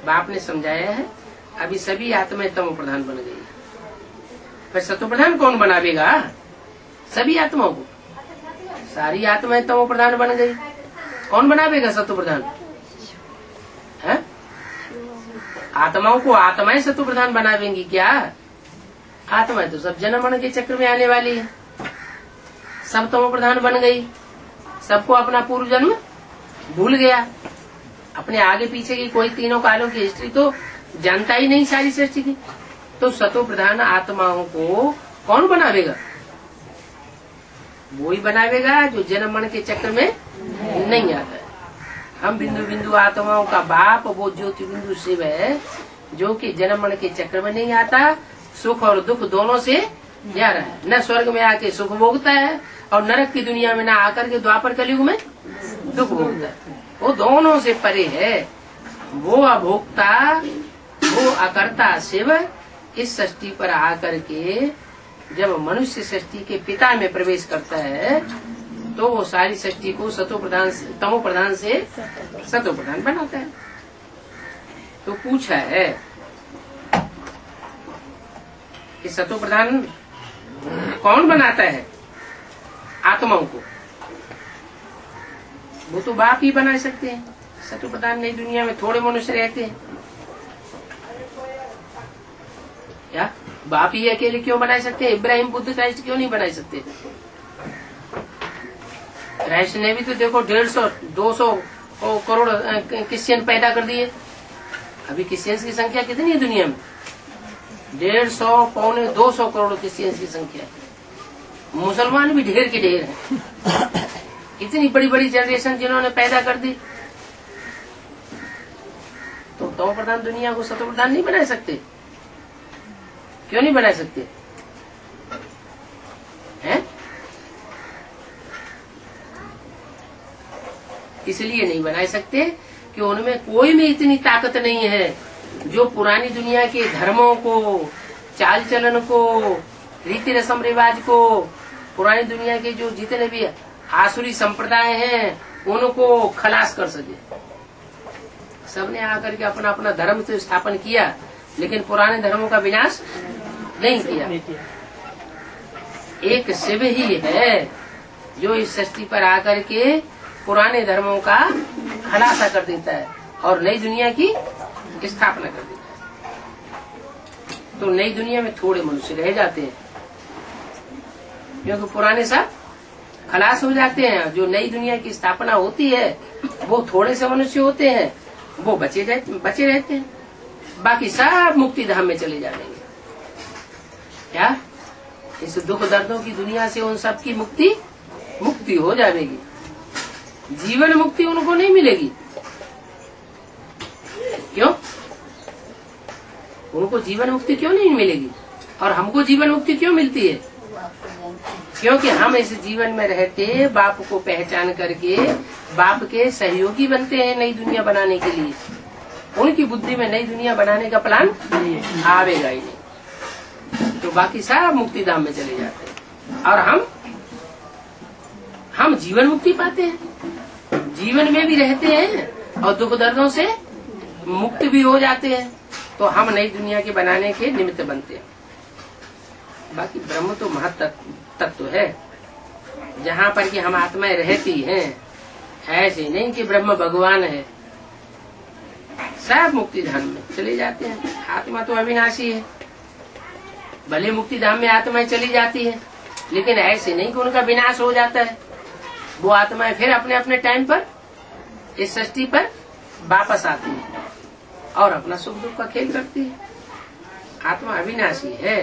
बाप ने समझाया है। अभी सभी आत्माएं तमो प्रधान बन गई, फिर सतो प्रधान कौन बनावेगा? सभी आत्माओं को। सारी आत्माएं तमो प्रधान बन गई, कौन बनावेगा सतो प्रधान? है? आत्माओं को आत्माएं सतो प्रधान बनावेंगी क्या? आत्माएं तो सब जन्म मरण के चक्र में आने वाली है, सब तमो प्रधान बन गई। सबको अपना पूर्व जन्म भूल गया, अपने आगे पीछे की कोई तीनों कालों की हिस्ट्री तो जानता ही नहीं सारी सृष्टि की। तो सतो प्रधान आत्माओं को कौन बनावेगा? वो ही बनावेगा जो जन्म मरण के चक्र में नहीं आता है। हम बिंदु बिंदु आत्माओं का बाप वो ज्योति बिंदु शिव है, जो कि जन्म मरण के चक्र में नहीं आता, सुख और दुख दोनों से जा रहा है। न स्वर्ग में आके सुख भोगता है और नरक की दुनिया में न आकर के द्वापर कलयुग में दुख भोगता है। वो दोनों से परे है। वो अभोक्ता, वो अकर्ता शिव इस सृष्टि पर आकर के जब मनुष्य सृष्टि के पिता में प्रवेश करता है तो वो सारी सृष्टि को सतो प्रधान तमो प्रधान से सतो प्रधान बनाता है। तो पूछा है कि सतो प्रधान कौन बनाता है आत्माओं को? वो तो बाप ही बना सकते हैं। सतो प्रधान नई दुनिया में थोड़े मनुष्य रहते हैं, क्या बाप ही अकेले क्यों बना सकते हैं? इब्राहिम बुद्ध क्राइस्ट क्यों नहीं बना सकते? क्राइस्ट ने भी तो देखो 150-200 करोड़ क्रिश्चियन पैदा कर दिए। अभी क्रिश्चियंस की संख्या कितनी है दुनिया में? 150-200 करोड़ क्रिश्चियंस की संख्या है। मुसलमान भी ढेर के ढेर हैं। इतनी बड़ी बड़ी जनरेशन जिन्होंने पैदा कर दी। तो तमो प्रधान दुनिया को सतो प्रधान नहीं बना सकते? क्यों नहीं बना सकते हैं? इसलिए नहीं बना सकते कि उनमें कोई में इतनी ताकत नहीं है जो पुरानी दुनिया के धर्मों को, चाल चलन को, रीति रस्म रिवाज को, पुरानी दुनिया के जो जितने भी आसुरी संप्रदाय हैं उनको खलास कर सके। सबने आकर के अपना अपना धर्म तो स्थापन किया, लेकिन पुराने धर्मों का विनाश नहीं किया। एक शिव ही है जो इस सृष्टि पर आकर के पुराने धर्मों का खलासा कर देता है और नई दुनिया की स्थापना कर देता है। तो नई दुनिया में थोड़े मनुष्य रह जाते हैं, क्योंकि पुराने सब खलास हो जाते हैं। जो नई दुनिया की स्थापना होती है वो थोड़े से मनुष्य होते हैं, वो बचे रहते हैं। बाकी सब मुक्ति धाम में चले जाएंगे। क्या इस दुख दर्दों की दुनिया से उन सब की मुक्ति हो जाएगी। जीवन मुक्ति उनको नहीं मिलेगी। क्यों? उनको जीवन मुक्ति क्यों नहीं मिलेगी और हमको जीवन मुक्ति क्यों मिलती है? क्योंकि हम इस जीवन में रहते बाप को पहचान करके बाप के सहयोगी बनते हैं नई दुनिया बनाने के लिए। उनकी बुद्धि में नई दुनिया बनाने का प्लान आवेगा ही नहीं। तो बाकी सब मुक्ति धाम में चले जाते हैं और हम जीवन मुक्ति पाते हैं, जीवन में भी रहते हैं और दुख दर्दों से मुक्त भी हो जाते हैं। तो हम नई दुनिया के बनाने के निमित्त बनते हैं। बाकी ब्रह्म तो महत्तत्व है, जहाँ पर कि हम आत्माएं रहती हैं। ऐसे नहीं कि ब्रह्म भगवान है। सब मुक्ति धाम में चले जाते हैं। आत्मा तो अविनाशी है, भले मुक्ति धाम में आत्माएं चली जाती है, लेकिन ऐसे नहीं कि उनका विनाश हो जाता है। वो आत्माएं फिर अपने अपने टाइम पर इस सृष्टि पर वापस आती है और अपना सुख दुख का खेल करती है। आत्मा अविनाशी है।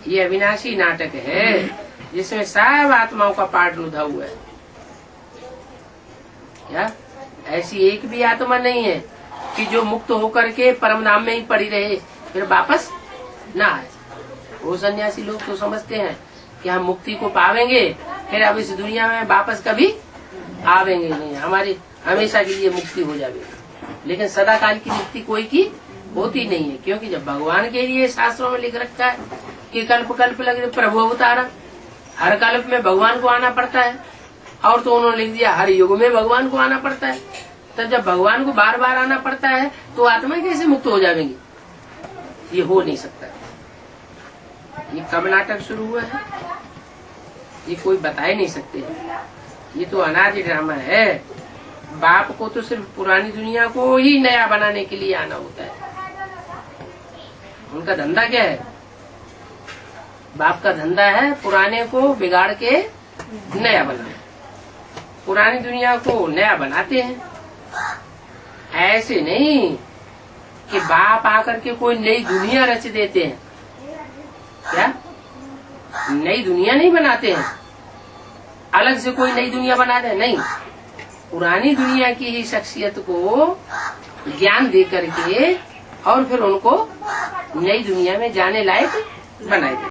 ये अविनाशी नाटक है जिसमें सब आत्माओं का पार्ट लुधा हुआ है। या ऐसी एक भी आत्मा नहीं है कि जो मुक्त होकर के परम धाम में ही पड़ी रहे फिर वापस ना आए। वो सन्यासी लोग तो समझते हैं कि हम मुक्ति को पावेंगे फिर अब इस दुनिया में वापस कभी आवेंगे नहीं, हमारी हमेशा के लिए मुक्ति हो जाएगी। लेकिन सदा काल की मुक्ति कोई की होती नहीं है, क्योंकि जब भगवान के लिए शास्त्रों में लिख रखा है कि कल्प कल्प लगे प्रभु अवतारा, हर कल्प में भगवान को आना पड़ता है। और तो उन्होंने लिख दिया हर युग में भगवान को आना पड़ता है। तो जब भगवान को बार बार आना पड़ता है तो आत्मा कैसे मुक्त हो जाएंगी? ये हो नहीं सकता। ये कब नाटक शुरू हुआ है ये कोई बता ही नहीं सकते। ये तो अनादि ड्रामा है। बाप को तो सिर्फ पुरानी दुनिया को ही नया बनाने के लिए आना होता है। उनका धंधा क्या है? बाप का धंधा है पुराने को बिगाड़ के नया बनाना। पुरानी दुनिया को नया बनाते हैं। ऐसे नहीं कि बाप आकर के कोई नई दुनिया रच देते हैं। क्या नई दुनिया नहीं बनाते हैं? अलग से कोई नई दुनिया बना दे? नहीं, पुरानी दुनिया की ही शख्सियत को ज्ञान दे करके और फिर उनको नई दुनिया में जाने लायक बनाए।